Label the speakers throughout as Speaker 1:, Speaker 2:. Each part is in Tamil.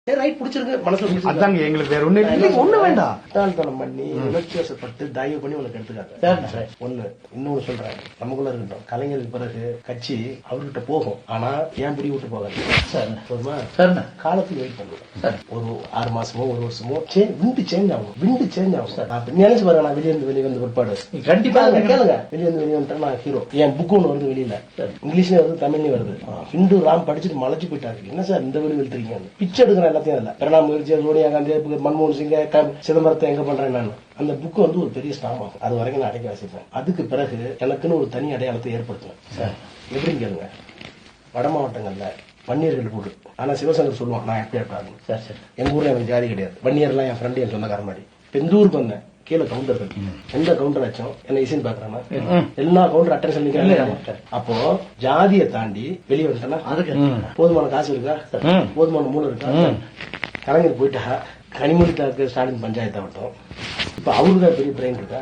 Speaker 1: ரைட் பிடிச்சிருக்கு மனசுல
Speaker 2: அதாங்க எங்களுக்கு வேற ஒண்ணு வேண்டாம்.
Speaker 1: முட்டாள்தனம் பண்ணி உணர்ச்சிவசப்பட்டு தயவு பண்ணி உனக்கு எடுத்துக்காங்க. ஒண்ணு இன்னொன்னு சொல்றேன், நமக்குள்ள இருக்கட்டும். கலைஞருக்கு பிறகு கட்சி அவர்கிட்ட போகும், ஆனா ஏன் பிடி விட்டு போகாது. போதுமா? காலத்துக்கு வெயிட் பண்ணுவேன். ஒரு 6 மாசமோ 1 வருஷமோ விண்டு சேஞ்ச் ஆகும். நினைச்சு பாருங்க, நான் வெளியே வந்து பிற்பாடு கண்டிப்பா கேளுங்க. வெளியே வந்து நான் ஹீரோ. என் புக் ஒண்ணு வருது வெளியில, இங்கிலீஷ்லயும் வருது தமிழ்லயும் வருது. ஹிந்து ராம் படிச்சுட்டு மலைச்சு போயிட்டாரு. என்ன சார் இந்த வெளி வெளுத்துறீங்க? பிச்சை எடுக்கிறேன் எல்லாத்தையும். இல்ல பிரணாப் முகர்ஜி, சோனியா காந்தி, மன்மோகன் சிங், சிதம்பரத்தை எங்க பண்றேன் நான். அந்த புக் வந்து ஒரு பெரிய ஸ்டாம் ஆகும். அது வரைக்கும் நான் அடைக்க வாசிப்பேன். அதுக்கு பிறகு எனக்குன்னு ஒரு தனி அடையாளத்தை ஏற்படுத்துவேன் சார். எப்படின்னு கேளுங்க. வட மாவட்டங்கள்ல வன்னியர்கள் போடு, ஆனா சிவசங்கர் சொல்லுவான் நான் எப்படி ஆகணும் சார். சார் எங்க ஊர்ல எனக்கு ஜாதி கிடையாது. வன்னியர்லாம் என் ஃப்ரெண்டு, என் சொந்தக்கார மாதிரி. இந்த ஊருக்கு வந்தேன், கீழே கவுண்டர்கள். எந்த கவுண்டர் ஆச்சும் என்ன இசைன்னு பாக்குறானா, எல்லா கவுண்டர் அட்டென்ஷன் நிக்கிறாங்க. அப்போ ஜாதியை தாண்டி வெளியே வந்துட்டேன்னா அதுக்கு போதுமான காசு இருக்கா, போதுமான மூலம் இருக்கா? கலைஞர் போயிட்டா கனிமொழி தாக்கு ஸ்டாலின் பஞ்சாயத்து ஆகட்டும். இப்ப அவருதான் பெரிய பிரெயின் இருக்கா?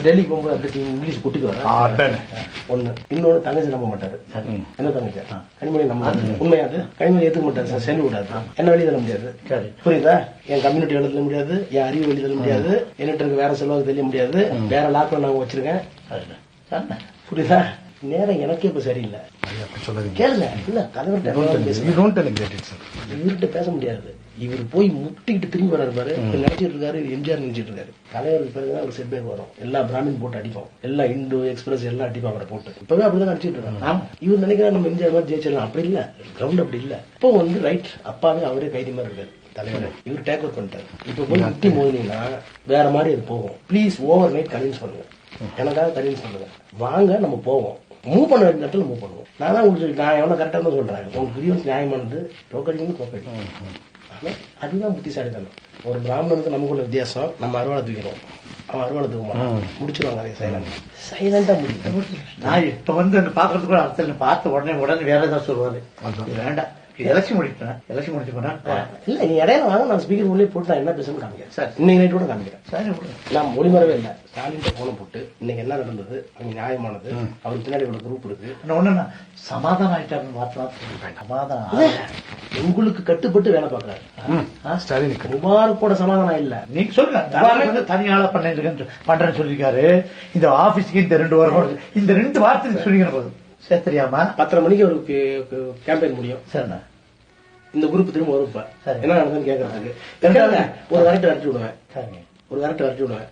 Speaker 1: டெல்லிக்கு போகும்போது அப்படி இங்கிலீஷ் குட்டிக்கு வர ஒண்ணு. இன்னொன்னு தங்கச்சி நம்ப மாட்டாரு. என்ன தங்கச்சி? கனிமொழி நம்ப உண்மையாது. கனிமொழி ஏத்துக்க மாட்டாரு சார். சேர்ந்து விடாது. என்ன வெளியே தர முடியாது. புரியுதா? என் கம்யூனிட்டி எழுத முடியாது, என் அறிவு வெளியே தர முடியாது, என்கிட்ட இருக்க வேற செல்வாக்கு தெரிய முடியாது, வேற லாக்ல நான் வச்சிருக்கேன். புரியுதா? நேரம் எனக்கே இப்ப சரியில்லை. கேளுங்க. இல்ல இவர்கிட்ட பேச முடியாது. இவர் போய் முட்டிக்கிட்டு திரும்பி வர்றாரு பாரு. நினைச்சிட்டு இருக்காரு எம்ஜிஆர் நினைச்சிட்டு இருக்காரு. தலைவர் பிறகுதான் ஒரு செட்பேக் வரும். எல்லா பிராமின் போட்டு அடிப்போம், எல்லா இந்து எக்ஸ்பிரஸ் எல்லாம் அடிப்போம் அவரை போட்டு. இப்பவே அப்படிதான் அடிச்சிட்டு இருக்காங்க. இவர் நினைக்கிறார் நம்ம எம்ஜிஆர் மாதிரி ஜெயிச்சிடலாம். அப்படி இல்ல, கிரவுண்ட் அப்படி இல்ல. இப்போ வந்து ரைட் அப்பாவே அவரே கைதி மாதிரி இருக்காரு தலைவர். இவர் டேக் அவுட் பண்ணிட்டாரு. இப்ப போய் முட்டி மோதினீங்கன்னா வேற மாதிரி அது போகும். பிளீஸ் ஓவர் நைட் கன்வின்ஸ் பண்ணுங்க, எனக்காக கன்வின்ஸ் பண்ணுங்க. வாங்க நம்ம போவோம், மூவ் பண்ண வேண்டிய இடத்துல மூவ் பண்ணுவோம். நான் உங்களுக்கு நான் எவ்வளவு கரெக்டா தான் சொல்றேன். உங்களுக்கு கிரீவன்ஸ் நியாயமானது, டோக்கடிங்க டோக்கடி. அதுதான் புத்திசாலித்தனம். ஒரு பிராமணனுக்கு நமக்குள்ள வித்தியாசம். நம்ம அறுவாலை தூக்கிறோம், அவன் அறுவாலை தூக்க மாட்டான். முடிச்சிருவாங்க சைலண்டா முடியும்.
Speaker 3: நான் இப்ப வந்து பாக்குறதுக்கு கூட அர்த்தம் பார்த்த உடனே வேற ஏதாவது சொல்லுவாரு. வேண்டாம், எலெக்ஷன் முடிச்சு போனா
Speaker 1: இல்ல நீ இடையில வாங்க, நான் ஸ்பீக்கர் உள்ளே போட்டு நான் என்ன பேசணும் காமிக்கிறேன் சார். இன்னைக்கு நைட் கூட காமிக்கிறேன் சார். நான் மொழிமறவே இல்லை. ஸ்டாலின் போன போட்டு இன்னைக்கு என்ன நடந்தது, அங்க நியாயமானது, அவருக்கு பின்னாடி ஒரு குரூப் இருக்கு.
Speaker 3: ஒண்ணு சமாதானம் ஆயிட்டாரு. சமாதானம்
Speaker 1: உங்களுக்கு கட்டுப்பட்டு வேலை பாக்குறாரு. முபாரக்கோட சமாதானம் இல்ல.
Speaker 3: நீங்க சொல்லுங்க, தனியாள பண்றேன்னு சொல்லிருக்காரு. இந்த ஆபீஸ்க்கு இந்த 2 வாரம் இந்த 2 வாரத்துக்கு சொல்லிக்கிற போதும் சரி. தெரியாமா 10:30 மணிக்கு ஒரு கேம்பெயின் முடியும். சரிண்ணா.
Speaker 1: இந்த குரூப் திரும்ப வரும். என்ன நடந்ததுன்னு கேட்கறதுக்கு ஒரு கரெக்ட் விரட்டி விடுவேன்.